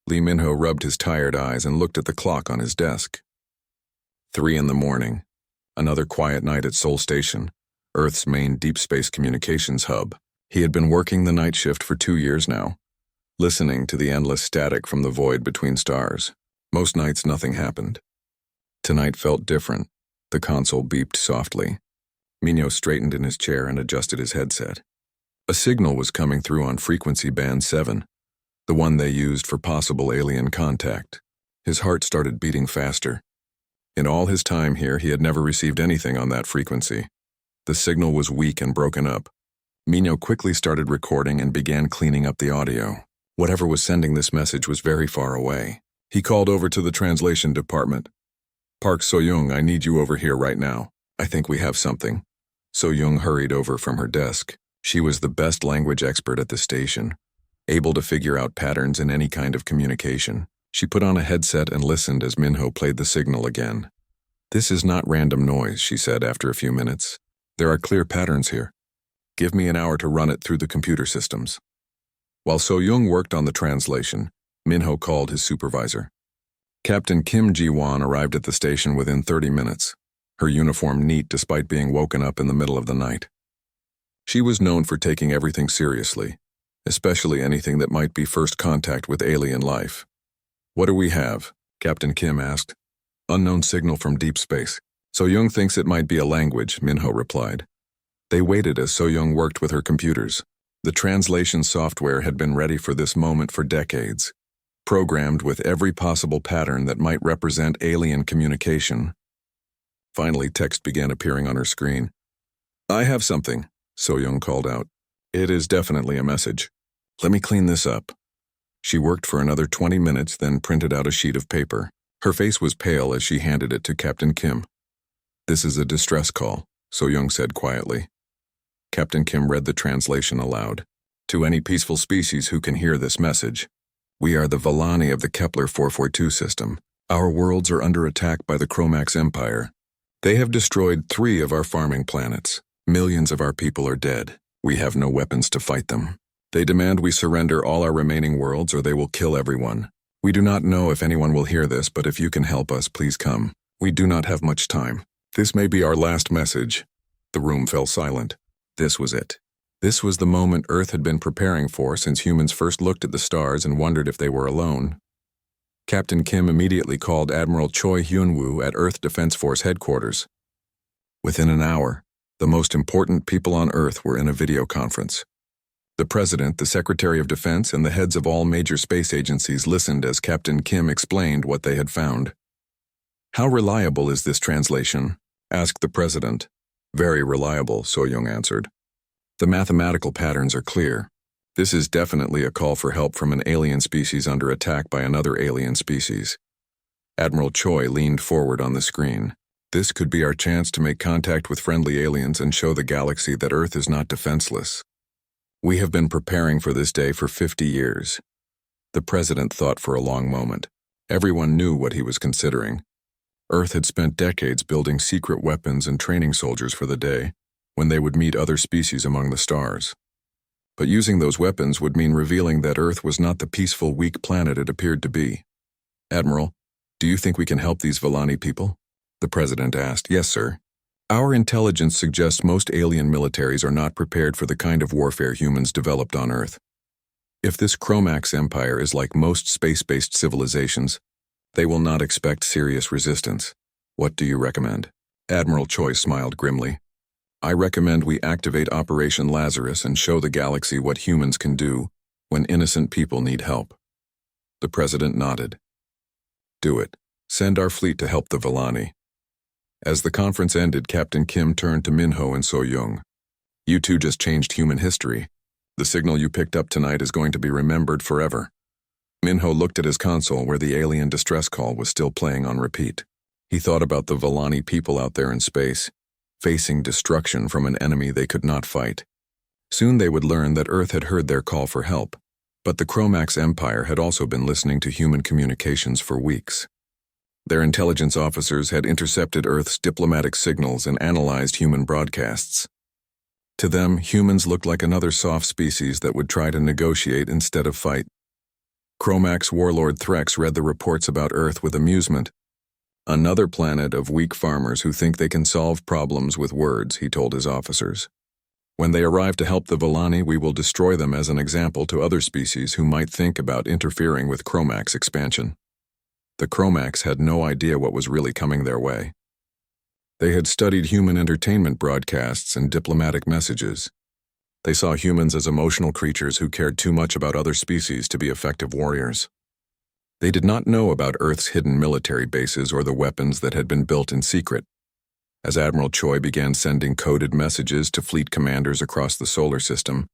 Lee Minho rubbed his tired eyes and looked at the clock on his desk. 3 in the morning. Another quiet night at Seoul Station, Earth's main deep space communications hub. He had been working the night shift for 2 years now, listening to the endless static from the void between stars. Most nights nothing happened. Tonight felt different. The console beeped softly. Minho straightened in his chair and adjusted his headset. A signal was coming through on frequency band 7, the one they used for possible alien contact. His heart started beating faster. In all his time here, he had never received anything on that frequency. The signal was weak and broken up. Minho quickly started recording and began cleaning up the audio. Whatever was sending this message was very far away. He called over to the translation department. Park So-young, I need you over here right now. I think we have something. So-young hurried over from her desk. She was the best language expert at the station, able to figure out patterns in any kind of communication. She put on a headset and listened as Minho played the signal again. This is not random noise, she said after a few minutes. There are clear patterns here. Give me an hour to run it through the computer systems. While So-young worked on the translation, Minho called his supervisor. Captain Kim Ji-won arrived at the station within 30 minutes, her uniform neat despite being woken up in the middle of the night. She was known for taking everything seriously, especially anything that might be first contact with alien life. What do we have? Captain Kim asked. Unknown signal from deep space. So-young thinks it might be a language, Minho replied. They waited as So-young worked with her computers. The translation software had been ready for this moment for decades, programmed with every possible pattern that might represent alien communication. Finally, text began appearing on her screen. I have something, So-young called out. It is definitely a message. Let me clean this up. She worked for another 20 minutes, then printed out a sheet of paper. Her face was pale as she handed it to Captain Kim. This is a distress call, So-young said quietly. Captain Kim read the translation aloud. To any peaceful species who can hear this message, we are the Vallani of the Kepler 442 system. Our worlds are under attack by the Chromax Empire. They have destroyed 3 of our farming planets. Millions of our people are dead. We have no weapons to fight them. They demand we surrender all our remaining worlds or they will kill everyone. We do not know if anyone will hear this, but if you can help us, please come. We do not have much time. This may be our last message. The room fell silent. This was it. This was the moment Earth had been preparing for since humans first looked at the stars and wondered if they were alone. Captain Kim immediately called Admiral Choi Hyun-woo at Earth Defense Force headquarters. Within an hour, the most important people on Earth were in a video conference. The President, the Secretary of Defense, and the heads of all major space agencies listened as Captain Kim explained what they had found. How reliable is this translation? Asked the President. Very reliable, So-young answered. The mathematical patterns are clear. This is definitely a call for help from an alien species under attack by another alien species. Admiral Choi leaned forward on the screen. This could be our chance to make contact with friendly aliens and show the galaxy that Earth is not defenseless. We have been preparing for this day for 50 years. The President thought for a long moment. Everyone knew what he was considering. Earth had spent decades building secret weapons and training soldiers for the day, when they would meet other species among the stars. But using those weapons would mean revealing that Earth was not the peaceful, weak planet it appeared to be. Admiral, do you think we can help these Vallani people? The President asked. Yes, sir. Our intelligence suggests most alien militaries are not prepared for the kind of warfare humans developed on Earth. If this Chromax Empire is like most space-based civilizations, they will not expect serious resistance. What do you recommend? Admiral Choi smiled grimly. I recommend we activate Operation Lazarus and show the galaxy what humans can do when innocent people need help. The President nodded. Do it. Send our fleet to help the Vallani. As the conference ended, Captain Kim turned to Minho and So-young. You two just changed human history. The signal you picked up tonight is going to be remembered forever. Minho looked at his console where the alien distress call was still playing on repeat. He thought about the Vallani people out there in space, facing destruction from an enemy they could not fight. Soon they would learn that Earth had heard their call for help, but the Chromax Empire had also been listening to human communications for weeks. Their intelligence officers had intercepted Earth's diplomatic signals and analyzed human broadcasts. To them, humans looked like another soft species that would try to negotiate instead of fight. Chromax warlord Threx read the reports about Earth with amusement. Another planet of weak farmers who think they can solve problems with words, he told his officers. When they arrive to help the Volani, we will destroy them as an example to other species who might think about interfering with Chromax expansion. The Chromax had no idea what was really coming their way. They had studied human entertainment broadcasts and diplomatic messages. They saw humans as emotional creatures who cared too much about other species to be effective warriors. They did not know about Earth's hidden military bases or the weapons that had been built in secret. As Admiral Choi began sending coded messages to fleet commanders across the solar system,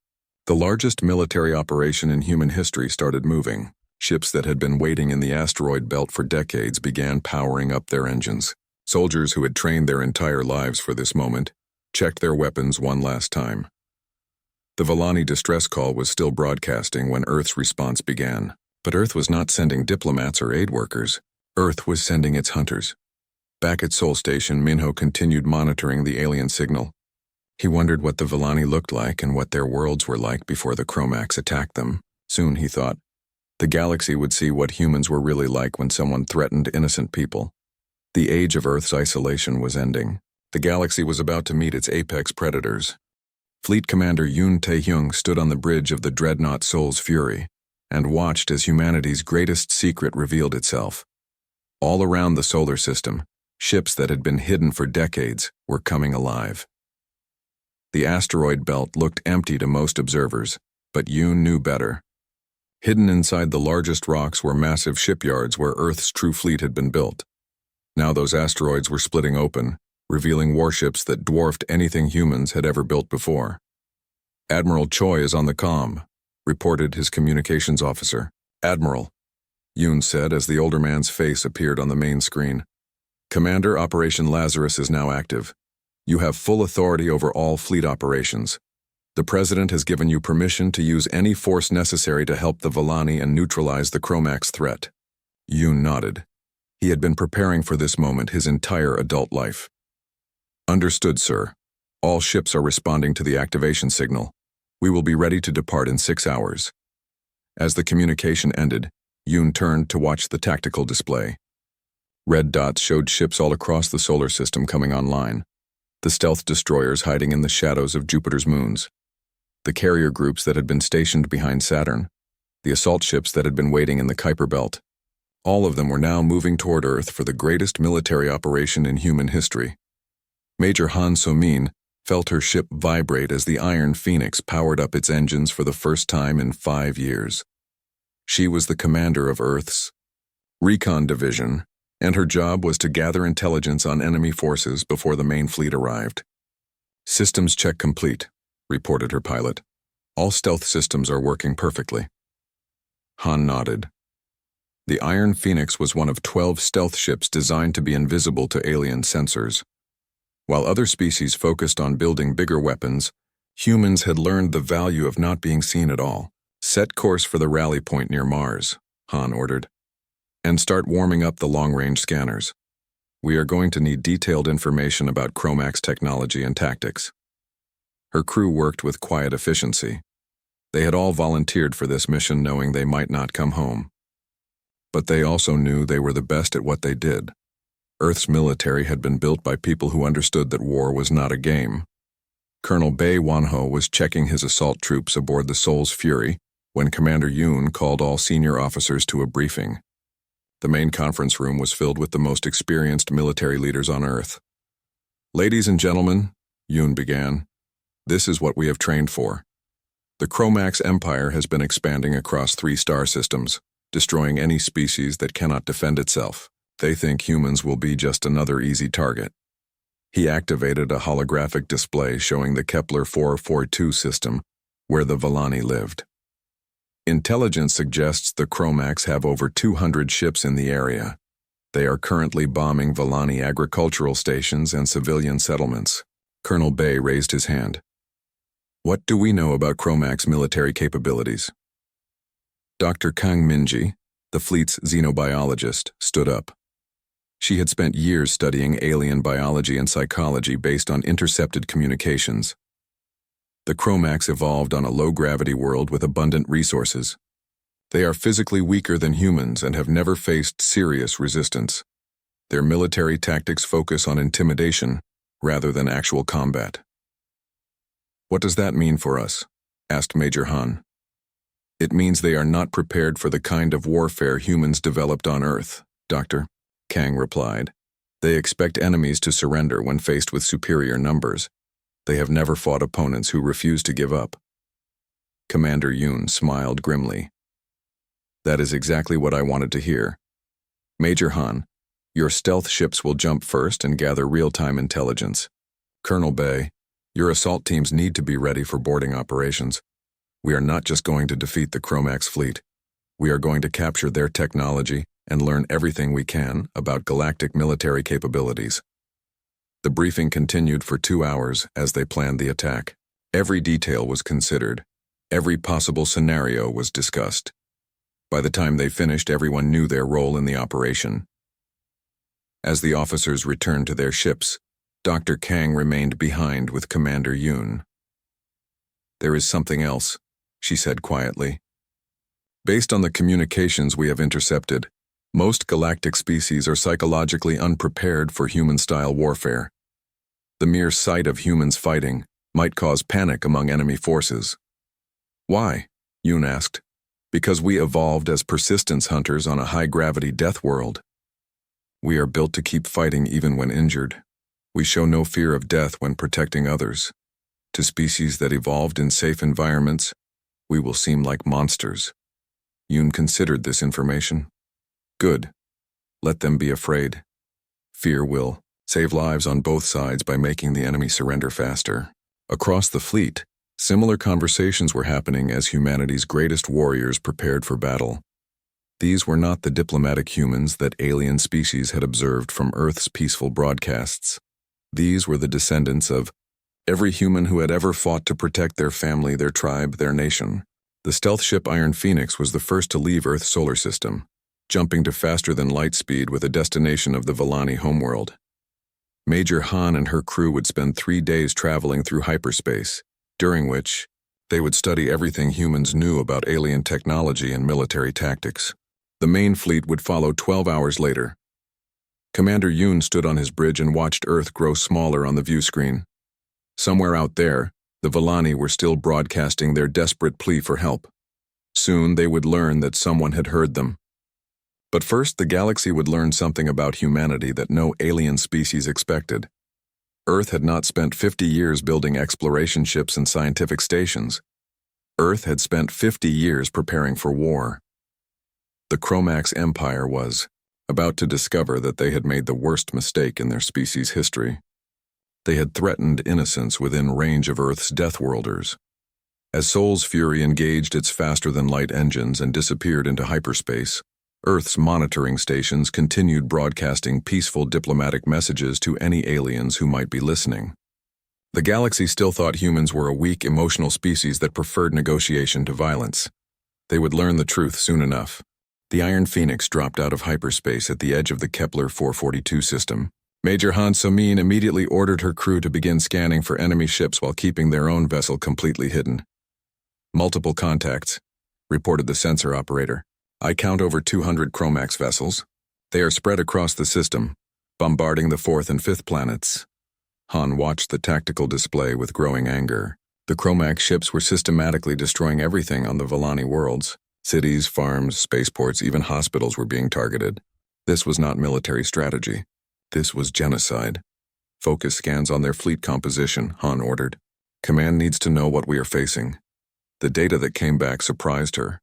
the largest military operation in human history started moving. Ships that had been waiting in the asteroid belt for decades began powering up their engines. Soldiers who had trained their entire lives for this moment checked their weapons one last time. The Volani distress call was still broadcasting when Earth's response began. But Earth was not sending diplomats or aid workers. Earth was sending its hunters. Back at Sol Station, Minho continued monitoring the alien signal. He wondered what the Volani looked like and what their worlds were like before the Chromax attacked them. Soon, he thought, the galaxy would see what humans were really like when someone threatened innocent people. The age of Earth's isolation was ending. The galaxy was about to meet its apex predators. Fleet Commander Yoon Tae-hyung stood on the bridge of the dreadnought Sol's Fury and watched as humanity's greatest secret revealed itself. All around the solar system, ships that had been hidden for decades were coming alive. The asteroid belt looked empty to most observers, but Yoon knew better. Hidden inside the largest rocks were massive shipyards where Earth's true fleet had been built. Now those asteroids were splitting open, revealing warships that dwarfed anything humans had ever built before. Admiral Choi is on the comm, reported his communications officer. Admiral, Yoon said as the older man's face appeared on the main screen. Commander, Operation Lazarus is now active. You have full authority over all fleet operations. The President has given you permission to use any force necessary to help the Volani and neutralize the Chromax threat. Yoon nodded. He had been preparing for this moment his entire adult life. Understood, sir. All ships are responding to the activation signal. We will be ready to depart in 6 hours. As the communication ended, Yoon turned to watch the tactical display. Red dots showed ships all across the solar system coming online. The stealth destroyers hiding in the shadows of Jupiter's moons. The carrier groups that had been stationed behind Saturn. The assault ships that had been waiting in the Kuiper Belt. All of them were now moving toward Earth for the greatest military operation in human history. Major Han So-min felt her ship vibrate as the Iron Phoenix powered up its engines for the first time in 5 years. She was the commander of Earth's Recon Division, and her job was to gather intelligence on enemy forces before the main fleet arrived. Systems check complete, reported her pilot. All stealth systems are working perfectly. Han nodded. The Iron Phoenix was one of 12 stealth ships designed to be invisible to alien sensors. While other species focused on building bigger weapons, humans had learned the value of not being seen at all. Set course for the rally point near Mars, Han ordered, and start warming up the long-range scanners. We are going to need detailed information about Chromax technology and tactics. Her crew worked with quiet efficiency. They had all volunteered for this mission knowing they might not come home. But they also knew they were the best at what they did. Earth's military had been built by people who understood that war was not a game. Colonel Bae Wonho was checking his assault troops aboard the Sol's Fury when Commander Yoon called all senior officers to a briefing. The main conference room was filled with the most experienced military leaders on Earth. Ladies and gentlemen, Yoon began, this is what we have trained for. The Chromax Empire has been expanding across 3 star systems, destroying any species that cannot defend itself. They think humans will be just another easy target. He activated a holographic display showing the Kepler 442 system, where the Volani lived. Intelligence suggests the Chromax have over 200 ships in the area. They are currently bombing Volani agricultural stations and civilian settlements. Colonel Bae raised his hand. What do we know about Chromax military capabilities? Dr. Kang Minji, the fleet's xenobiologist, stood up. She had spent years studying alien biology and psychology based on intercepted communications. The Chromax evolved on a low-gravity world with abundant resources. They are physically weaker than humans and have never faced serious resistance. Their military tactics focus on intimidation rather than actual combat. What does that mean for us? Asked Major Han. It means they are not prepared for the kind of warfare humans developed on Earth, Doctor, Kang replied. They expect enemies to surrender when faced with superior numbers. They have never fought opponents who refuse to give up. Commander Yoon smiled grimly. That is exactly what I wanted to hear. Major Han, your stealth ships will jump first and gather real-time intelligence. Colonel Bay, your assault teams need to be ready for boarding operations. We are not just going to defeat the Chromax fleet. We are going to capture their technology and learn everything we can about galactic military capabilities. The briefing continued for 2 hours as they planned the attack. Every detail was considered. Every possible scenario was discussed. By the time they finished, everyone knew their role in the operation. As the officers returned to their ships, Dr. Kang remained behind with Commander Yoon. There is something else, she said quietly. Based on the communications we have intercepted, most galactic species are psychologically unprepared for human-style warfare. The mere sight of humans fighting might cause panic among enemy forces. Why? Yoon asked. Because we evolved as persistence hunters on a high-gravity death world. We are built to keep fighting even when injured. We show no fear of death when protecting others. To species that evolved in safe environments, we will seem like monsters. Yoon considered this information. Good. Let them be afraid. Fear will save lives on both sides by making the enemy surrender faster. Across the fleet, similar conversations were happening as humanity's greatest warriors prepared for battle. These were not the diplomatic humans that alien species had observed from Earth's peaceful broadcasts. These were the descendants of every human who had ever fought to protect their family, their tribe, their nation. The stealth ship Iron Phoenix was the first to leave Earth's solar system, jumping to faster-than-light speed with a destination of the Vellani homeworld. Major Han and her crew would spend 3 days traveling through hyperspace, during which they would study everything humans knew about alien technology and military tactics. The main fleet would follow 12 hours later. Commander Yoon stood on his bridge and watched Earth grow smaller on the view screen. Somewhere out there, the Vellani were still broadcasting their desperate plea for help. Soon they would learn that someone had heard them. But first, the galaxy would learn something about humanity that no alien species expected. Earth had not spent 50 years building exploration ships and scientific stations. Earth had spent 50 years preparing for war. The Chromax Empire was about to discover that they had made the worst mistake in their species' history. They had threatened innocents within range of Earth's Deathworlders. As Sol's Fury engaged its faster-than-light engines and disappeared into hyperspace, Earth's monitoring stations continued broadcasting peaceful diplomatic messages to any aliens who might be listening. The galaxy still thought humans were a weak, emotional species that preferred negotiation to violence. They would learn the truth soon enough. The Iron Phoenix dropped out of hyperspace at the edge of the Kepler 442 system. Major Han So-min immediately ordered her crew to begin scanning for enemy ships while keeping their own vessel completely hidden. Multiple contacts, reported the sensor operator. I count over 200 Chromax vessels. They are spread across the system, bombarding the 4th and 5th planets. Han watched the tactical display with growing anger. The Chromax ships were systematically destroying everything on the Vellani worlds. Cities, farms, spaceports, even hospitals were being targeted. This was not military strategy. This was genocide. Focus scans on their fleet composition, Han ordered. Command needs to know what we are facing. The data that came back surprised her.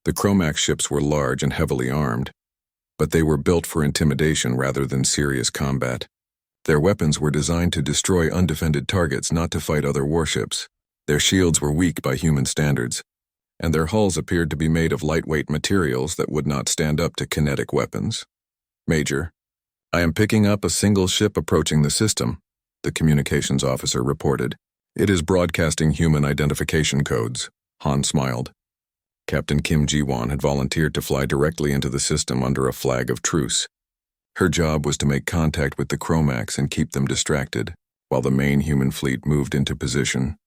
The Chromax ships were large and heavily armed, but they were built for intimidation rather than serious combat. Their weapons were designed to destroy undefended targets, not to fight other warships. Their shields were weak by human standards, and their hulls appeared to be made of lightweight materials that would not stand up to kinetic weapons. Major, I am picking up a single ship approaching the system, the communications officer reported. It is broadcasting human identification codes. Han smiled. Captain Kim Ji-won had volunteered to fly directly into the system under a flag of truce. Her job was to make contact with the Chromax and keep them distracted, while the main human fleet moved into position.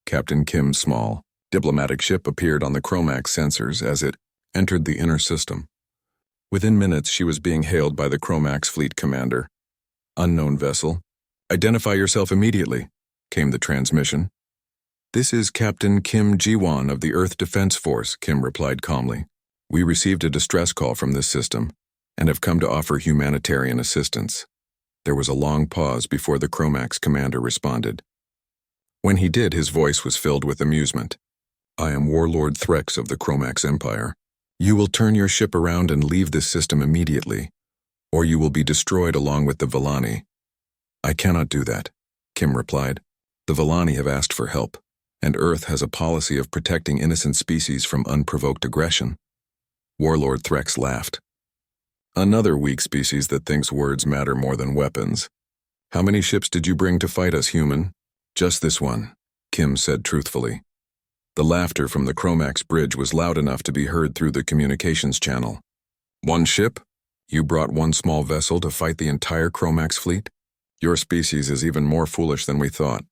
Captain Kim's small, diplomatic ship appeared on the Chromax sensors as it entered the inner system. Within minutes, she was being hailed by the Chromax fleet commander. "Unknown vessel. Identify yourself immediately," came the transmission. "This is Captain Kim Ji-won of the Earth Defense Force," Kim replied calmly. "We received a distress call from this system and have come to offer humanitarian assistance." There was a long pause before the Chromax commander responded. When he did, his voice was filled with amusement. "I am Warlord Threx of the Chromax Empire. You will turn your ship around and leave this system immediately, or you will be destroyed along with the Villani." "I cannot do that," Kim replied. "The Villani have asked for help, and Earth has a policy of protecting innocent species from unprovoked aggression." Warlord Threx laughed. "Another weak species that thinks words matter more than weapons. How many ships did you bring to fight us, human?" "Just this one," Kim said truthfully. The laughter from the Chromax bridge was loud enough to be heard through the communications channel. "One ship? You brought one small vessel to fight the entire Chromax fleet? Your species is even more foolish than we thought."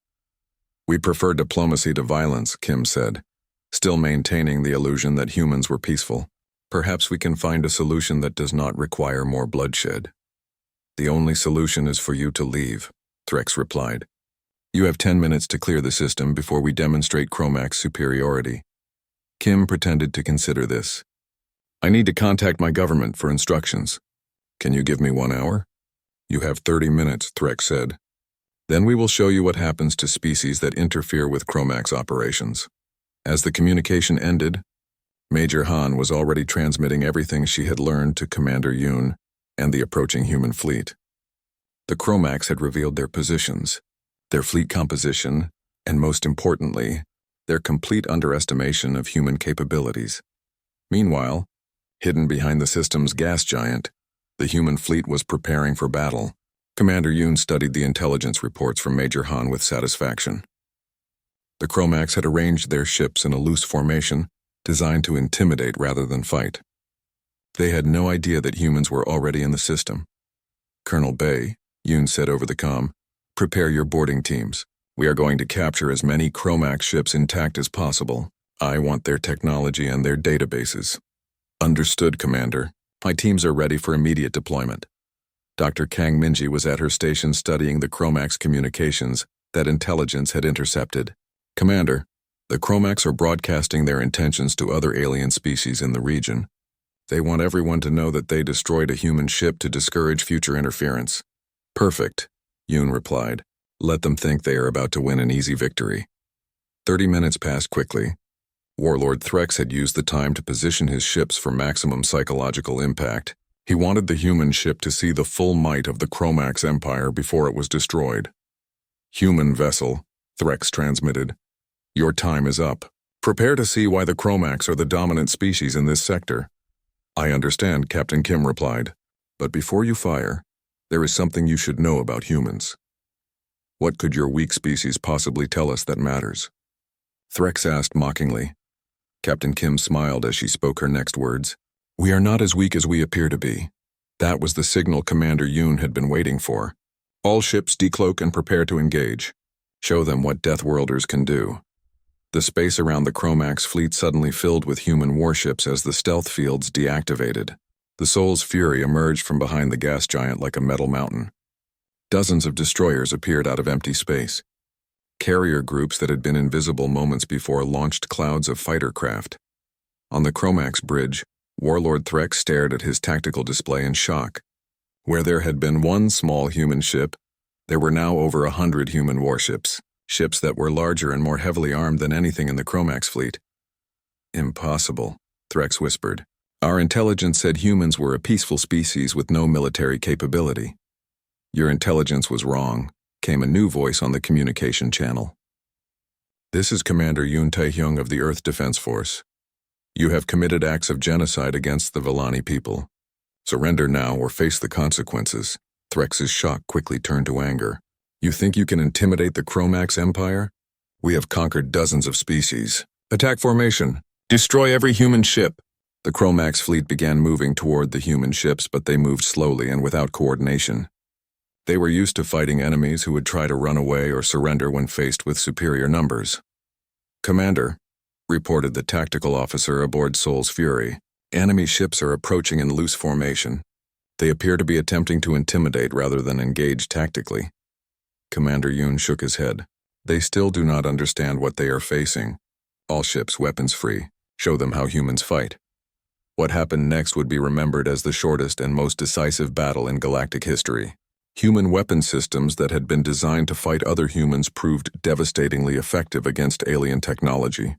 "We prefer diplomacy to violence," Kim said, still maintaining the illusion that humans were peaceful. "Perhaps we can find a solution that does not require more bloodshed." "The only solution is for you to leave," Threx replied. "You have 10 minutes to clear the system before we demonstrate Chromax superiority." Kim pretended to consider this. "I need to contact my government for instructions. Can you give me 1 hour?" "You have 30 minutes, Threx said. "Then we will show you what happens to species that interfere with Chromax operations." As the communication ended, Major Han was already transmitting everything she had learned to Commander Yoon and the approaching human fleet. The Chromax had revealed their positions, their fleet composition, and most importantly, their complete underestimation of human capabilities. Meanwhile, hidden behind the system's gas giant, the human fleet was preparing for battle. Commander Yoon studied the intelligence reports from Major Han with satisfaction. The Chromax had arranged their ships in a loose formation, designed to intimidate rather than fight. They had no idea that humans were already in the system. "Colonel Bay," Yoon said over the comm, "prepare your boarding teams. We are going to capture as many Chromax ships intact as possible. I want their technology and their databases." "Understood, Commander. My teams are ready for immediate deployment." Dr. Kang Minji was at her station studying the Chromax communications that intelligence had intercepted. "Commander, the Chromax are broadcasting their intentions to other alien species in the region. They want everyone to know that they destroyed a human ship to discourage future interference." "Perfect," Yoon replied. "Let them think they are about to win an easy victory." 30 minutes passed quickly. Warlord Threx had used the time to position his ships for maximum psychological impact. He wanted the human ship to see the full might of the Chromax Empire before it was destroyed. "Human vessel," Threx transmitted. "Your time is up. Prepare to see why the Chromax are the dominant species in this sector." "I understand," Captain Kim replied. "But before you fire, there is something you should know about humans." "What could your weak species possibly tell us that matters?" Threx asked mockingly. Captain Kim smiled as she spoke her next words. "We are not as weak as we appear to be." That was the signal Commander Yoon had been waiting for. "All ships decloak and prepare to engage. Show them what Deathworlders can do." The space around the Chromax fleet suddenly filled with human warships as the stealth fields deactivated. The Soul's Fury emerged from behind the gas giant like a metal mountain. Dozens of destroyers appeared out of empty space. Carrier groups that had been invisible moments before launched clouds of fighter craft. On the Chromax bridge, Warlord Threx stared at his tactical display in shock. Where there had been one small human ship, there were now over 100 human warships. Ships that were larger and more heavily armed than anything in the Chromax fleet. "Impossible," Threx whispered. "Our intelligence said humans were a peaceful species with no military capability." "Your intelligence was wrong," came a new voice on the communication channel. "This is Commander Yoon Tae-hyung of the Earth Defense Force. You have committed acts of genocide against the Villani people. Surrender now or face the consequences." Threx's shock quickly turned to anger. "You think you can intimidate the Chromax Empire? We have conquered dozens of species. Attack formation. Destroy every human ship." The Chromax fleet began moving toward the human ships, but they moved slowly and without coordination. They were used to fighting enemies who would try to run away or surrender when faced with superior numbers. "Commander," reported the tactical officer aboard Soul's Fury, Enemy ships are approaching in loose formation. They appear to be attempting to intimidate rather than engage tactically. Commander Yoon shook his head. They still do not understand what they are facing. All ships weapons free. Show them how humans fight. What happened next would be remembered as the shortest and most decisive battle in galactic history. Human weapon systems that had been designed to fight other humans proved devastatingly effective against alien technology.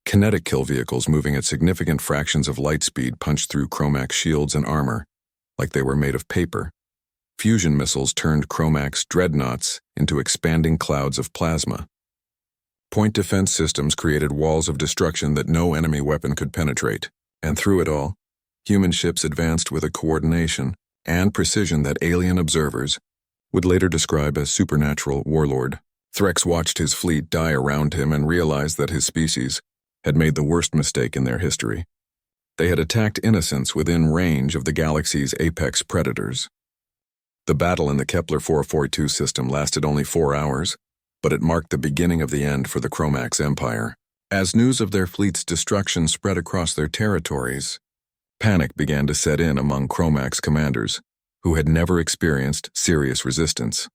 Kinetic kill vehicles moving at significant fractions of light speed punched through Chromax shields and armor, like they were made of paper. Fusion missiles turned Chromax dreadnoughts into expanding clouds of plasma. Point defense systems created walls of destruction that no enemy weapon could penetrate, and through it all, human ships advanced with a coordination and precision that alien observers would later describe as supernatural warlord. Threx watched his fleet die around him and realized that his species had made the worst mistake in their history. They had attacked innocents within range of the galaxy's apex predators. The battle in the Kepler 442 system lasted only 4 hours, but it marked the beginning of the end for the Chromax Empire. As news of their fleet's destruction spread across their territories, panic began to set in among Chromax commanders, who had never experienced serious resistance.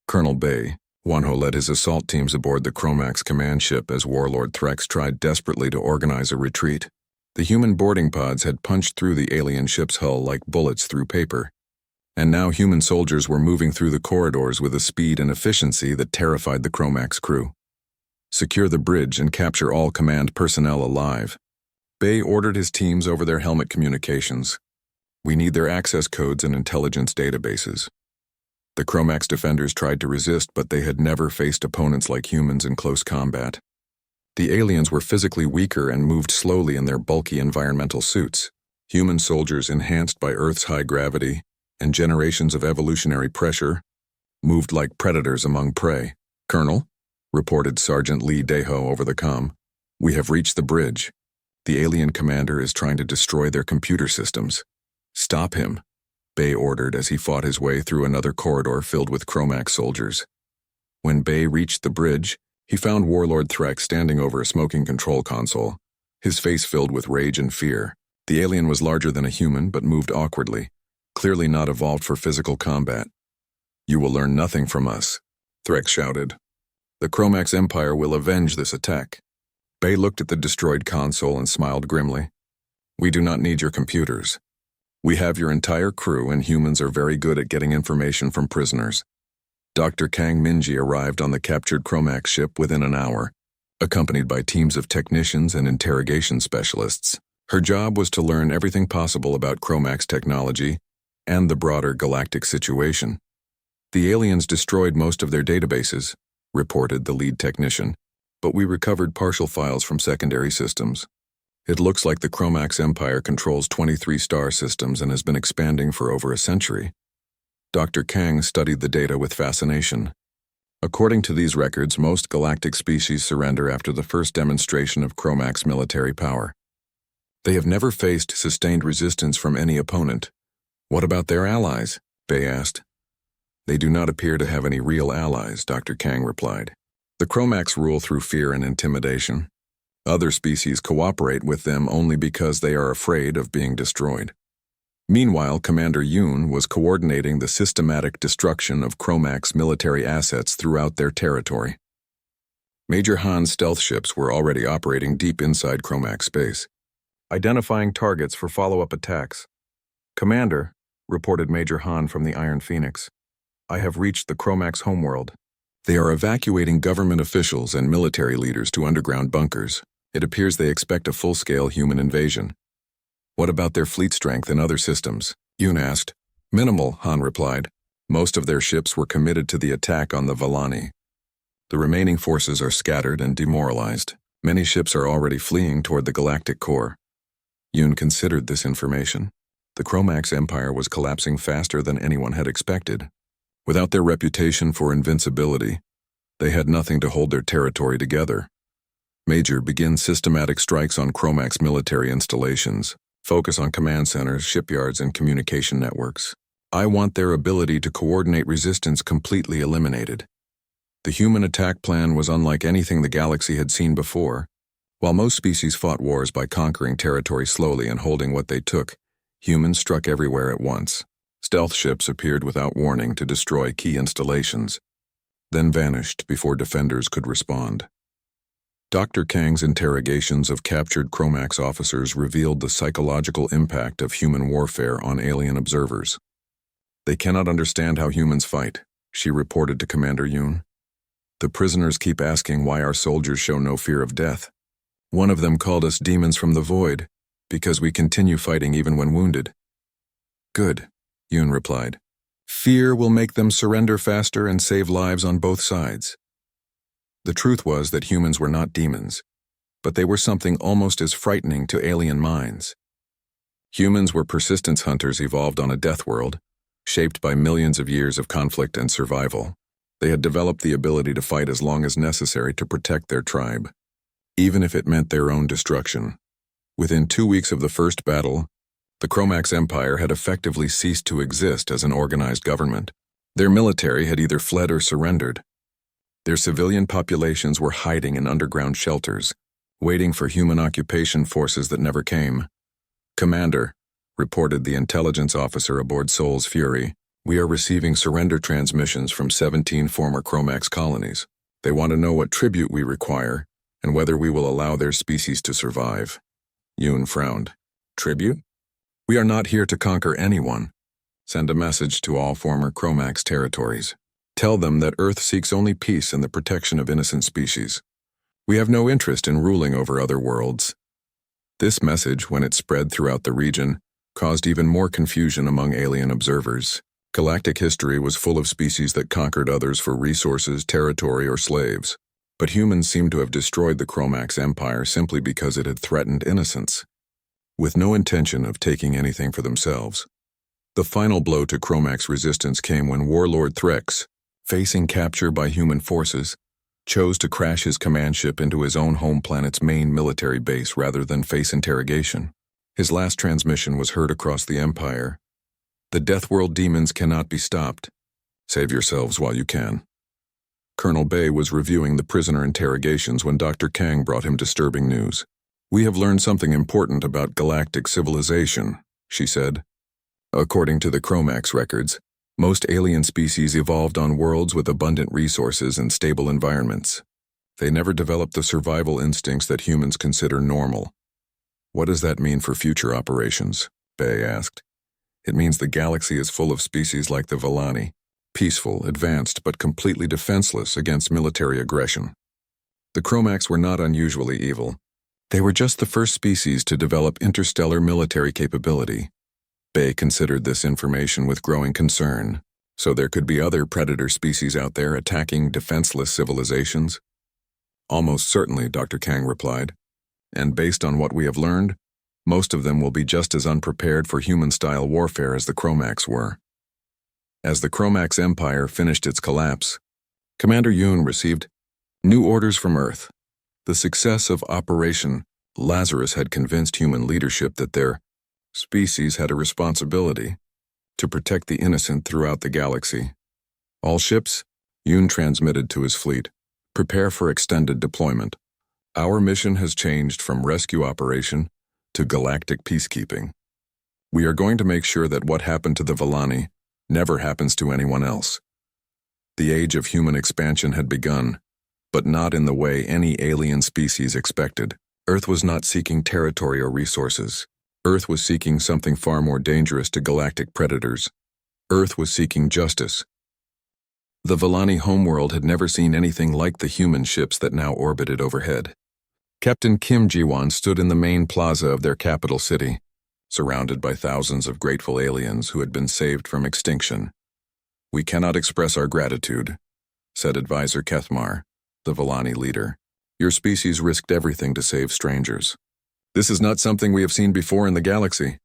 Colonel Bay Wanho led his assault teams aboard the Chromax command ship as Warlord Threx tried desperately to organize a retreat. The human boarding pods had punched through the alien ship's hull like bullets through paper, and now human soldiers were moving through the corridors with a speed and efficiency that terrified the Chromax crew. Secure the bridge and capture all command personnel alive. Bay ordered his teams over their helmet communications. We need their access codes and intelligence databases. The Chromax defenders tried to resist, but they had never faced opponents like humans in close combat. The aliens were physically weaker and moved slowly in their bulky environmental suits. Human soldiers, enhanced by Earth's high gravity and generations of evolutionary pressure, moved like predators among prey. "Colonel," reported Sergeant Lee Daho over the comm, "we have reached the bridge. The alien commander is trying to destroy their computer systems." "Stop him," Bay ordered as he fought his way through another corridor filled with Chromax soldiers. When Bay reached the bridge, he found Warlord Threx standing over a smoking control console, his face filled with rage and fear. The alien was larger than a human but moved awkwardly, clearly not evolved for physical combat. "You will learn nothing from us," Threx shouted. "The Chromax Empire will avenge this attack." Bay looked at the destroyed console and smiled grimly. "We do not need your computers. We have your entire crew, and humans are very good at getting information from prisoners." Dr. Kang Minji arrived on the captured Chromax ship within an hour, accompanied by teams of technicians and interrogation specialists. Her job was to learn everything possible about Chromax technology and the broader galactic situation. "The aliens destroyed most of their databases," reported the lead technician, "but we recovered partial files from secondary systems. It looks like the Chromax Empire controls 23 star systems and has been expanding for over a century." Dr. Kang studied the data with fascination. According to these records, most galactic species surrender after the first demonstration of Chromax military power. They have never faced sustained resistance from any opponent. "What about their allies?" Bay asked. "They do not appear to have any real allies," Dr. Kang replied. "The Chromax rule through fear and intimidation. Other species cooperate with them only because they are afraid of being destroyed." Meanwhile, Commander Yoon was coordinating the systematic destruction of Chromax military assets throughout their territory. Major Han's stealth ships were already operating deep inside Chromax space, identifying targets for follow-up attacks. "Commander," reported Major Han from the Iron Phoenix, "I have reached the Chromax homeworld. They are evacuating government officials and military leaders to underground bunkers. It appears they expect a full-scale human invasion." "What about their fleet strength and other systems?" Yoon asked. "Minimal," Han replied. "Most of their ships were committed to the attack on the Valani. The remaining forces are scattered and demoralized. Many ships are already fleeing toward the galactic core." Yoon considered this information. The Chromax Empire was collapsing faster than anyone had expected. Without their reputation for invincibility, they had nothing to hold their territory together. "Major, begin systematic strikes on Chromax military installations. Focus on command centers, shipyards, and communication networks. I want their ability to coordinate resistance completely eliminated." The human attack plan was unlike anything the galaxy had seen before. While most species fought wars by conquering territory slowly and holding what they took, humans struck everywhere at once. Stealth ships appeared without warning to destroy key installations, then vanished before defenders could respond. Dr. Kang's interrogations of captured Chromax officers revealed the psychological impact of human warfare on alien observers. "They cannot understand how humans fight," she reported to Commander Yoon. "The prisoners keep asking why our soldiers show no fear of death. One of them called us demons from the void, because we continue fighting even when wounded." "Good," Yoon replied. "Fear will make them surrender faster and save lives on both sides." The truth was that humans were not demons, but they were something almost as frightening to alien minds. Humans were persistence hunters evolved on a death world, shaped by millions of years of conflict and survival. They had developed the ability to fight as long as necessary to protect their tribe, even if it meant their own destruction. Within 2 weeks of the first battle, the Chromax Empire had effectively ceased to exist as an organized government. Their military had either fled or surrendered. Their civilian populations were hiding in underground shelters, waiting for human occupation forces that never came. "Commander," reported the intelligence officer aboard Sol's Fury, "we are receiving surrender transmissions from 17 former Chromax colonies. They want to know what tribute we require and whether we will allow their species to survive." Yoon frowned. "Tribute? We are not here to conquer anyone. Send a message to all former Chromax territories. Tell them that Earth seeks only peace and the protection of innocent species. We have no interest in ruling over other worlds." This message, when it spread throughout the region, caused even more confusion among alien observers. Galactic history was full of species that conquered others for resources, territory, or slaves. But humans seemed to have destroyed the Chromax Empire simply because it had threatened innocence, with no intention of taking anything for themselves. The final blow to Chromax resistance came when Warlord Threx, facing capture by human forces, chose to crash his command ship into his own home planet's main military base rather than face interrogation. His last transmission was heard across the Empire. "The Deathworld demons cannot be stopped. Save yourselves while you can." Colonel Bay was reviewing the prisoner interrogations when Dr. Kang brought him disturbing news. "We have learned something important about galactic civilization," she said. "According to the Chromax records, most alien species evolved on worlds with abundant resources and stable environments. They never developed the survival instincts that humans consider normal." "What does that mean for future operations?" Bay asked. "It means the galaxy is full of species like the Villani, peaceful, advanced, but completely defenseless against military aggression. The Chromax were not unusually evil. They were just the first species to develop interstellar military capability." Bay considered this information with growing concern. "So there could be other predator species out there attacking defenseless civilizations?" "Almost certainly," Dr. Kang replied. "And based on what we have learned, most of them will be just as unprepared for human-style warfare as the Chromax were." As the Chromax Empire finished its collapse, Commander Yoon received new orders from Earth. The success of Operation Lazarus had convinced human leadership that their species had a responsibility to protect the innocent throughout the galaxy. "All ships," Yoon transmitted to his fleet, "prepare for extended deployment. Our mission has changed from rescue operation to galactic peacekeeping. We are going to make sure that what happened to the Villani never happens to anyone else." The age of human expansion had begun, but not in the way any alien species expected. Earth was not seeking territory or resources. Earth was seeking something far more dangerous to galactic predators. Earth was seeking justice. The Villani homeworld had never seen anything like the human ships that now orbited overhead. Captain Kim Ji-won stood in the main plaza of their capital city, surrounded by thousands of grateful aliens who had been saved from extinction. "We cannot express our gratitude," said Advisor Kethmar, the Villani leader. "Your species risked everything to save strangers. This is not something we have seen before in the galaxy."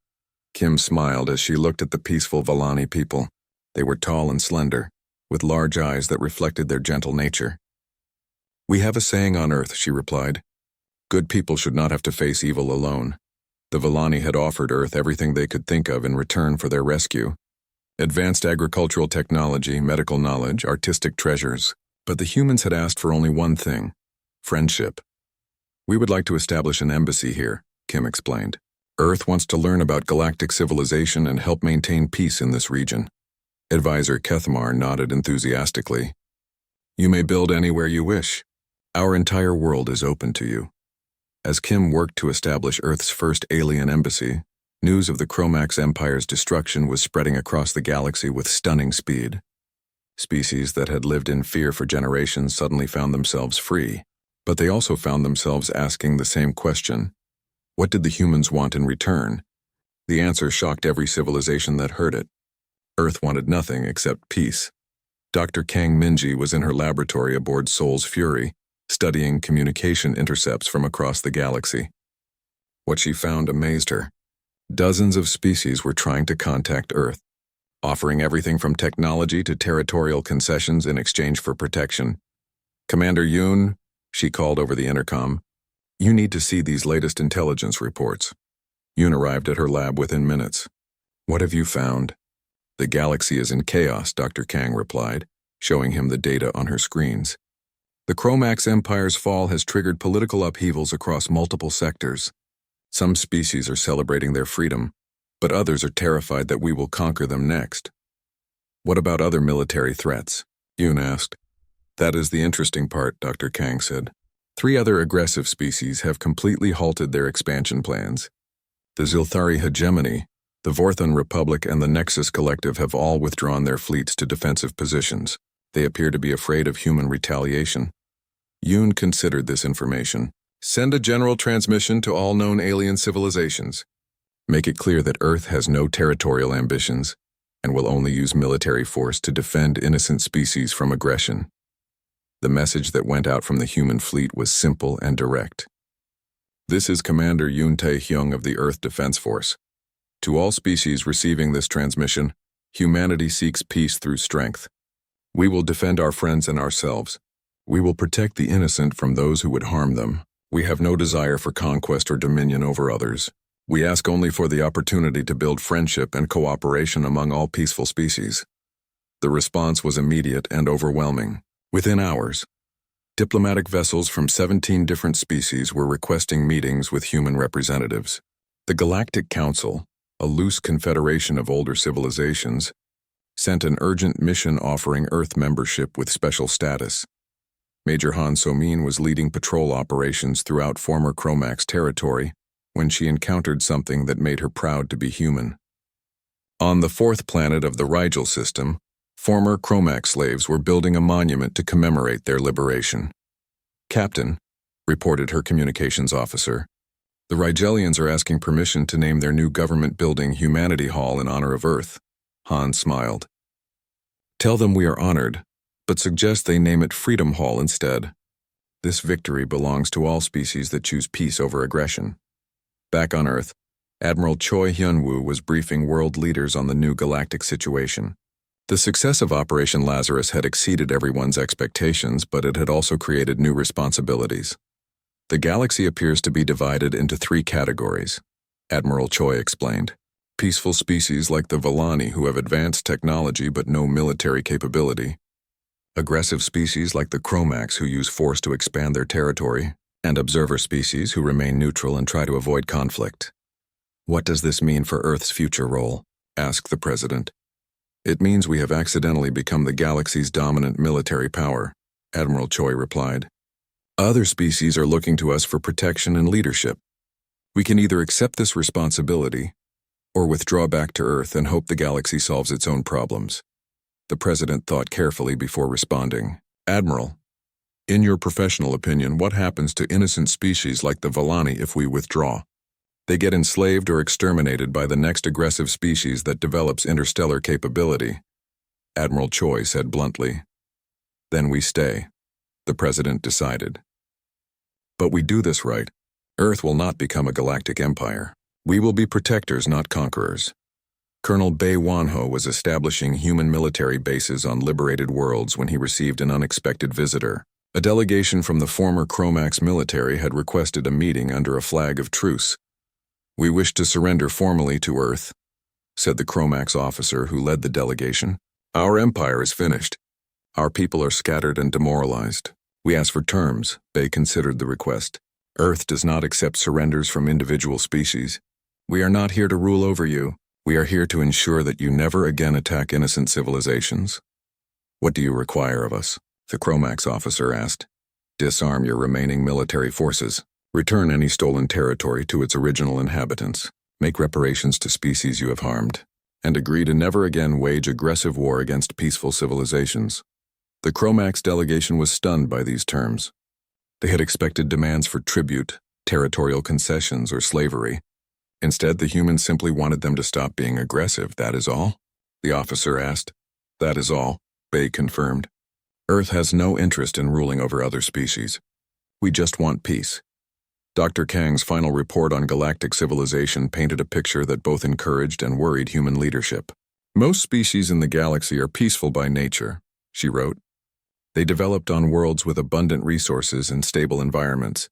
Kim smiled as she looked at the peaceful Villani people. They were tall and slender, with large eyes that reflected their gentle nature. "We have a saying on Earth," she replied. "Good people should not have to face evil alone." The Villani had offered Earth everything they could think of in return for their rescue. Advanced agricultural technology, medical knowledge, artistic treasures. But the humans had asked for only one thing: friendship. We would like to establish an embassy here, Kim explained. Earth wants to learn about galactic civilization and help maintain peace in this region. Advisor Kethmar nodded enthusiastically. You may build anywhere you wish. Our entire world is open to you. As Kim worked to establish Earth's first alien embassy, news of the Chromax Empire's destruction was spreading across the galaxy with stunning speed. Species that had lived in fear for generations suddenly found themselves free, but they also found themselves asking the same question. What did the humans want in return? The answer shocked every civilization that heard it. Earth wanted nothing except peace. Dr. Kang Minji was in her laboratory aboard Sol's Fury, studying communication intercepts from across the galaxy. What she found amazed her. Dozens of species were trying to contact Earth, offering everything from technology to territorial concessions in exchange for protection. Commander Yoon, she called over the intercom, you need to see these latest intelligence reports. Yoon arrived at her lab within minutes. What have you found? The galaxy is in chaos, Dr. Kang replied, showing him the data on her screens. The Chromax Empire's fall has triggered political upheavals across multiple sectors. Some species are celebrating their freedom, but others are terrified that we will conquer them next. What about other military threats? Yoon asked. That is the interesting part, Dr. Kang said. 3 other aggressive species have completely halted their expansion plans. The Zilthari hegemony, the Vorthon Republic, and the Nexus Collective have all withdrawn their fleets to defensive positions. They appear to be afraid of human retaliation. Yoon considered this information. Send a general transmission to all known alien civilizations. Make it clear that Earth has no territorial ambitions and will only use military force to defend innocent species from aggression. The message that went out from the human fleet was simple and direct. This is Commander Yoon Tae-hyung of the Earth Defense Force. To all species receiving this transmission, humanity seeks peace through strength. We will defend our friends and ourselves. We will protect the innocent from those who would harm them. We have no desire for conquest or dominion over others. We ask only for the opportunity to build friendship and cooperation among all peaceful species. The response was immediate and overwhelming. Within hours, diplomatic vessels from 17 different species were requesting meetings with human representatives. The Galactic Council, a loose confederation of older civilizations, sent an urgent mission offering Earth membership with special status. Major Han So-min was leading patrol operations throughout former Chromax territory when she encountered something that made her proud to be human. On the 4th planet of the Rigel system, former Chromax slaves were building a monument to commemorate their liberation. Captain, reported her communications officer, the Rigelians are asking permission to name their new government building Humanity Hall in honor of Earth. Han smiled. Tell them we are honored, but suggest they name it Freedom Hall instead. This victory belongs to all species that choose peace over aggression. Back on Earth, Admiral Choi Hyun-woo was briefing world leaders on the new galactic situation. The success of Operation Lazarus had exceeded everyone's expectations, but it had also created new responsibilities. The galaxy appears to be divided into 3 categories, Admiral Choi explained. Peaceful species like the Vellani who have advanced technology but no military capability. Aggressive species like the Chromax who use force to expand their territory, and observer species who remain neutral and try to avoid conflict. What does this mean for Earth's future role? Asked the President. It means we have accidentally become the galaxy's dominant military power, Admiral Choi replied. Other species are looking to us for protection and leadership. We can either accept this responsibility or withdraw back to Earth and hope the galaxy solves its own problems. The President thought carefully before responding. Admiral, in your professional opinion, what happens to innocent species like the Vellani if we withdraw? They get enslaved or exterminated by the next aggressive species that develops interstellar capability, Admiral Choi said bluntly. Then we stay, the President decided. But we do this right. Earth will not become a galactic empire. We will be protectors, not conquerors. Colonel Bae Wanho was establishing human military bases on liberated worlds when he received an unexpected visitor. A delegation from the former Chromax military had requested a meeting under a flag of truce. We wish to surrender formally to Earth, said the Chromax officer who led the delegation. Our empire is finished. Our people are scattered and demoralized. We ask for terms. Bae considered the request. Earth does not accept surrenders from individual species. We are not here to rule over you. We are here to ensure that you never again attack innocent civilizations. What do you require of us? The Chromax officer asked. Disarm your remaining military forces. Return any stolen territory to its original inhabitants. Make reparations to species you have harmed. And agree to never again wage aggressive war against peaceful civilizations. The Chromax delegation was stunned by these terms. They had expected demands for tribute, territorial concessions, or slavery. Instead, the humans simply wanted them to stop being aggressive, that is all? The officer asked. That is all, Bay confirmed. Earth has no interest in ruling over other species. We just want peace. Dr. Kang's final report on galactic civilization painted a picture that both encouraged and worried human leadership. Most species in the galaxy are peaceful by nature, she wrote. They developed on worlds with abundant resources and stable environments,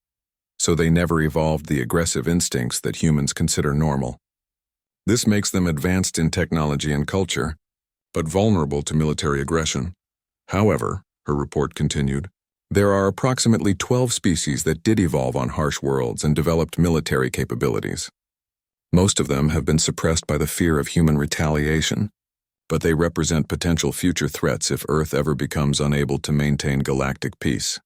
so they never evolved the aggressive instincts that humans consider normal. This makes them advanced in technology and culture, but vulnerable to military aggression. However, her report continued, there are approximately 12 species that did evolve on harsh worlds and developed military capabilities. Most of them have been suppressed by the fear of human retaliation, but they represent potential future threats if Earth ever becomes unable to maintain galactic peace.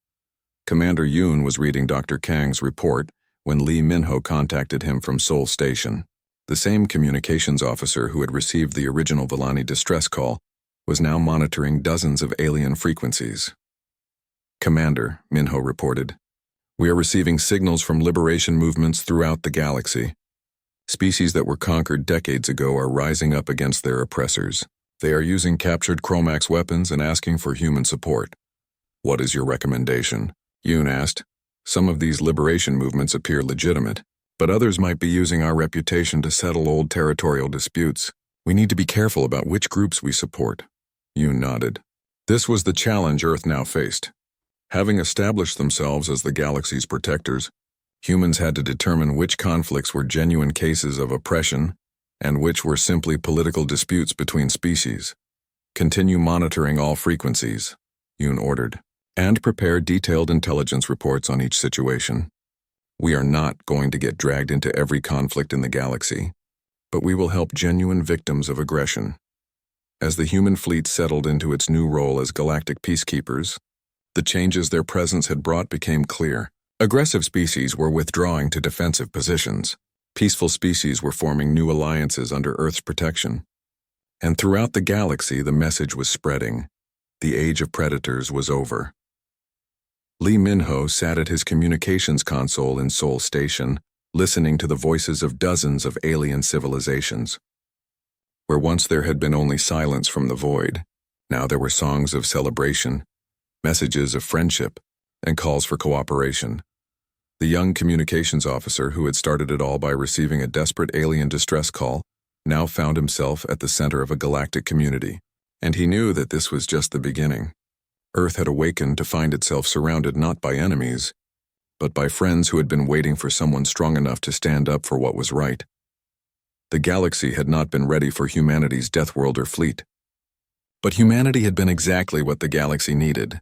Commander Yoon was reading Dr. Kang's report when Lee Minho contacted him from Seoul Station. The same communications officer who had received the original Villani distress call was now monitoring dozens of alien frequencies. Commander, Minho reported, we are receiving signals from liberation movements throughout the galaxy. Species that were conquered decades ago are rising up against their oppressors. They are using captured Chromax weapons and asking for human support. What is your recommendation? Yoon asked. Some of these liberation movements appear legitimate, but others might be using our reputation to settle old territorial disputes. We need to be careful about which groups we support. Yoon nodded. This was the challenge Earth now faced. Having established themselves as the galaxy's protectors, humans had to determine which conflicts were genuine cases of oppression and which were simply political disputes between species. Continue monitoring all frequencies, Yoon ordered, and prepare detailed intelligence reports on each situation. We are not going to get dragged into every conflict in the galaxy, but we will help genuine victims of aggression. As the human fleet settled into its new role as galactic peacekeepers, the changes their presence had brought became clear. Aggressive species were withdrawing to defensive positions. Peaceful species were forming new alliances under Earth's protection. And throughout the galaxy, the message was spreading. The age of predators was over. Lee Minho sat at his communications console in Seoul Station, listening to the voices of dozens of alien civilizations. Where once there had been only silence from the void, now there were songs of celebration, messages of friendship, and calls for cooperation. The young communications officer who had started it all by receiving a desperate alien distress call now found himself at the center of a galactic community, and he knew that this was just the beginning. Earth had awakened to find itself surrounded not by enemies, but by friends who had been waiting for someone strong enough to stand up for what was right. The galaxy had not been ready for humanity's Deathworlder fleet. But humanity had been exactly what the galaxy needed.